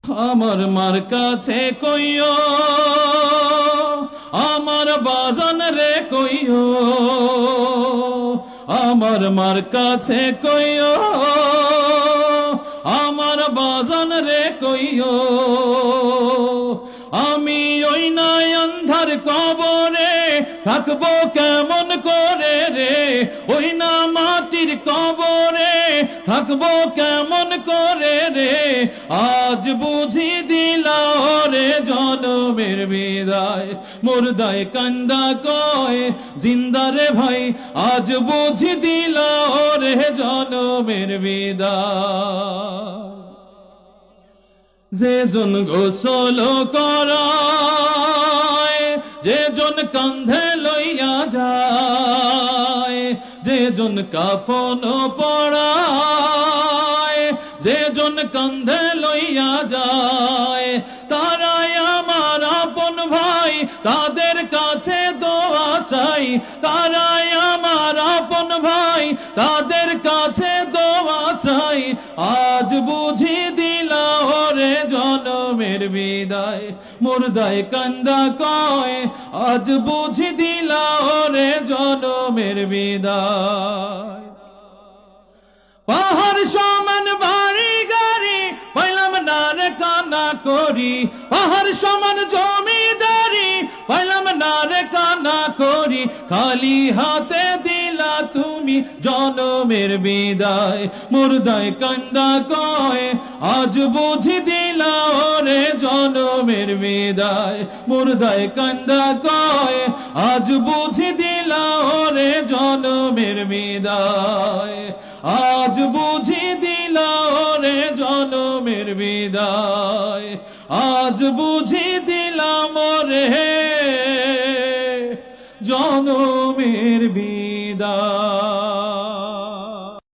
আমার মার কাছে কইও, আমার বাজান রে কইও, আমার মার কাছে কইও, আমার বাজান রে কইও, আমি ওই নাই অন্ধার কবরে থাকবো কেমন করে রে, ওই না মাটির কবরে থাকবো কেমন করে রে, আজ বুঝি দিলা রে জনমের বিদায়, মুর্দায় কান্দা কয় জিন্দা রে ভাই, আজ বুঝি দিলা রে জনমের বিদায়। যে জন গোসল করায়, যে জন কান্ধে লইয়া যায়, যে জন কাফন পরায়, যে জন কান্ধে লইয়া যায়, তারাই আমার আপন ভাই, তাদের কাছে দোয়া চাই, তারাই আমার আপন ভাই, তাদের কাছে দোয়া চাই, আজ বুঝি দিলা রে জনমের বিদায়, মুর্দায় কান্দা কয় আজ বুঝি দিলা রে জনমের বিদায়। পাহাড় সমান বাড়ি গাড়ি পাইলাম না রে কান্না করি, পাহাড় সমান জমিদারি পাইলাম না রে কান্না করি, খালি হাতে দিলা তুমি জনমের বিদায়, মুর্দায় কান্দা কয় আজ বুঝি দিলা রে জনমের বিদায়, মুর্দায় কান্দা কয় আজ বুঝি দিলা রে জনমের বিদায়, আজ বুঝি দিলা রে জনমের বিদায়, আজ বুঝি দিলাম রে জনমের বিদায়।